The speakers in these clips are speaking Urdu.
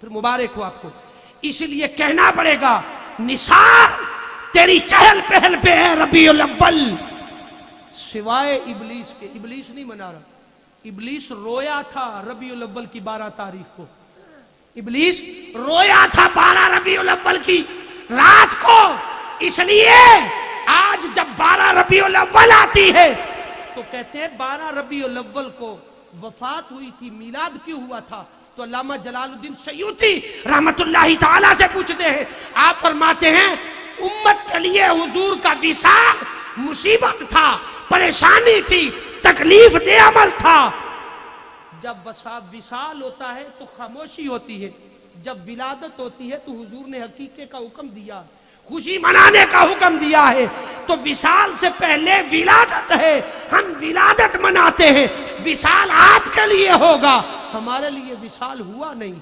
پھر مبارک ہو آپ کو. اس لیے کہنا پڑے گا نثار تیری چہل پہل پہ ہے ربیع الاول، سوائے ابلیس کے. ابلیس نہیں منا رہا، ابلیس رویا تھا ربیع الاول کی 12 تاریخ کو. ابلیس رویا تھا 12 ربیع الاول کی رات کو. اس لیے آج جب 12 ربیع الاول آتی ہے تو کہتے ہیں 12 ربیع الاول کو وفات ہوئی تھی، میلاد کیوں ہوا تھا؟ تو علامہ جلال الدین سیوطی رحمت اللہ تعالی سے پوچھتے ہیں. آپ فرماتے ہیں امت کے لیے حضور کا وصال مصیبت تھا، پریشانی تھی، تکلیف دہ عمل تھا. جب وصال ہوتا ہے تو خاموشی ہوتی ہے، جب ولادت ہوتی ہے تو حضور نے حقیقے کا حکم دیا، خوشی منانے کا حکم دیا ہے. تو وصال سے پہلے ولادت ہے، ہم ولادت مناتے ہیں. وصال آپ کے لیے ہوگا، ہمارے لیے وصال ہوا نہیں.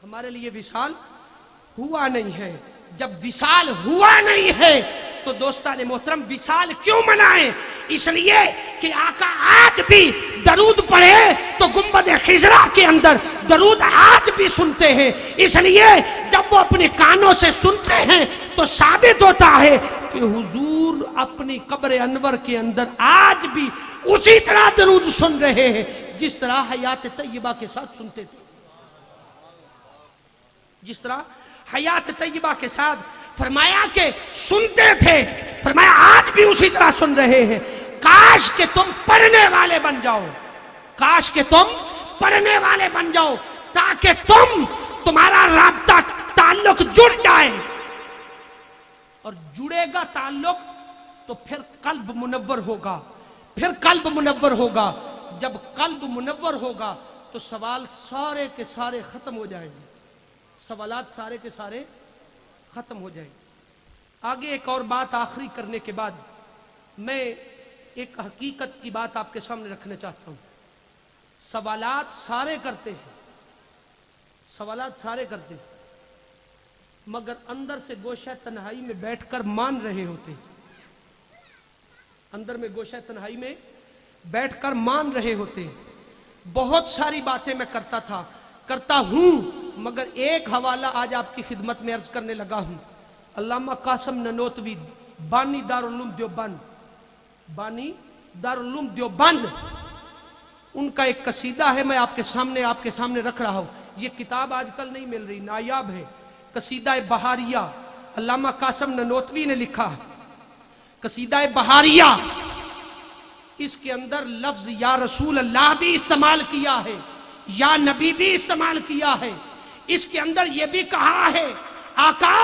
ہمارے لیے وصال ہوا نہیں ہے. جب وصال ہوا نہیں ہے تو دوستان محترم وصال کیوں منائیں؟ اس لیے کہ آقا آج بھی درود پڑھے تو گنبد خضرا کے اندر درود آج بھی سنتے ہیں. اس لیے جب وہ اپنے کانوں سے سنتے ہیں تو ثابت ہوتا ہے کہ حضور اپنی قبر انور کے اندر آج بھی اسی طرح درود سن رہے ہیں جس طرح حیات طیبہ کے ساتھ سنتے تھے. جس طرح حیات طیبہ کے ساتھ فرمایا کہ سنتے تھے، فرمایا آج بھی اسی طرح سن رہے ہیں. کاش کہ تم پڑھنے والے بن جاؤ، کاش کہ تم پڑھنے والے بن جاؤ تاکہ تمہارا رابطہ تعلق جڑ جائے. اور جڑے گا تعلق تو پھر قلب منور ہوگا، پھر قلب منور ہوگا. جب قلب منور ہوگا تو سوال سارے کے سارے ختم ہو جائیں گے، سوالات سارے کے سارے ختم ہو جائیں گے. آگے ایک اور بات آخری کرنے کے بعد میں ایک حقیقت کی بات آپ کے سامنے رکھنا چاہتا ہوں. سوالات سارے کرتے ہیں، سوالات سارے کرتے ہیں، مگر اندر سے گوشہ تنہائی میں بیٹھ کر مان رہے ہوتے ہیں. اندر میں گوشہ تنہائی میں بیٹھ کر مان رہے ہوتے ہیں. بہت ساری باتیں میں کرتا تھا، کرتا ہوں، مگر ایک حوالہ آج آپ کی خدمت میں عرض کرنے لگا ہوں. علامہ قاسم ننوتوی بانی دارالعلوم دیوبند، بانی دارالعلوم دیوبند، ان کا ایک قصیدہ ہے، میں آپ کے سامنے رکھ رہا ہوں. یہ کتاب آج کل نہیں مل رہی، نایاب ہے. قصیدہ بہاریہ علامہ قاسم ننوتوی نے لکھا. قصیدہ بہاریہ، اس کے اندر لفظ یا رسول اللہ بھی استعمال کیا ہے، یا نبی بھی استعمال کیا ہے. اس کے اندر یہ بھی کہا ہے آقا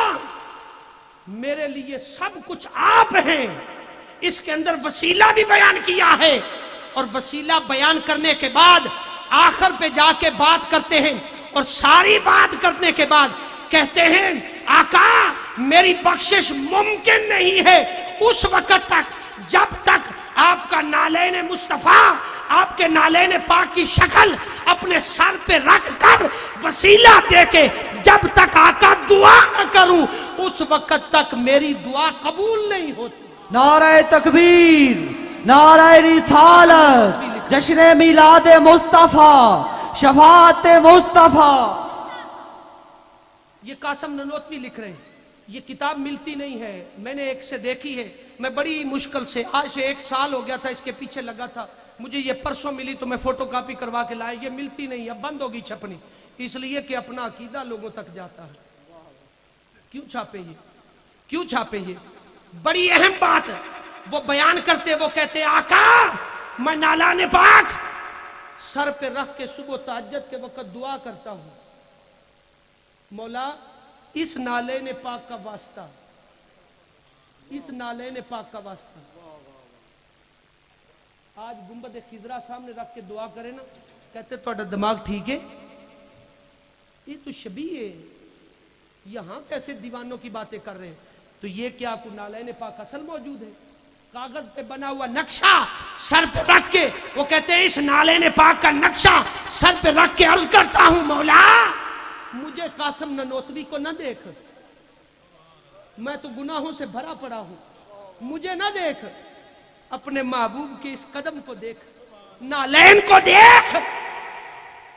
میرے لیے سب کچھ آپ ہیں. اس کے اندر وسیلہ بھی بیان کیا ہے، اور وسیلہ بیان کرنے کے بعد آخر پہ جا کے بات کرتے ہیں، اور ساری بات کرنے کے بعد کہتے ہیں آقا میری بخشش ممکن نہیں ہے اس وقت تک جب تک آپ کا نالین مصطفیٰ، آپ کے نالین پاک کی شکل اپنے سر پہ رکھ کر وسیلہ دے کے جب تک آقا دعا نہ کروں اس وقت تک میری دعا قبول نہیں ہوتی. نعرہ تکبیر، نعرہ رسالت، جشن میلاد مصطفیٰ، شفاعت مصطفیٰ. یہ قاسم ننوتوی لکھ رہے ہیں. یہ کتاب ملتی نہیں ہے، میں نے ایک سے دیکھی ہے، میں بڑی مشکل سے، آج سے 1 سال ہو گیا تھا اس کے پیچھے لگا تھا، مجھے یہ پرسوں ملی تو میں فوٹو کاپی کروا کے لایا. یہ ملتی نہیں، اب بند ہوگی چھپنی، اس لیے کہ اپنا عقیدہ لوگوں تک جاتا ہے. کیوں چھاپے یہ، کیوں چھاپے یہ؟ بڑی اہم بات ہے. وہ بیان کرتے، وہ کہتے آقا میں نالان پاک سر پہ رکھ کے صبح تہجد کے وقت دعا کرتا ہوں، مولا اس نالین پاک کا واسطہ، اس نالین پاک کا واسطہ. آج گنبد خضرا سامنے رکھ کے دعا کرے نا، کہتے تھوڑا دماغ ٹھیک ہے؟ یہ تو شبیہ ہے، یہاں کیسے دیوانوں کی باتیں کر رہے ہیں؟ تو یہ کیا کوئی نالین پاک اصل موجود ہے؟ کاغذ پہ بنا ہوا نقشہ سر پہ رکھ کے وہ کہتے ہیں اس نالین پاک کا نقشہ سر پہ رکھ کے عرض کرتا ہوں مولا مجھے قاسم ننوتوی کو نہ دیکھ، میں تو گناہوں سے بھرا پڑا ہوں، مجھے نہ دیکھ، اپنے محبوب کے اس قدم کو دیکھ، نالین کو دیکھ.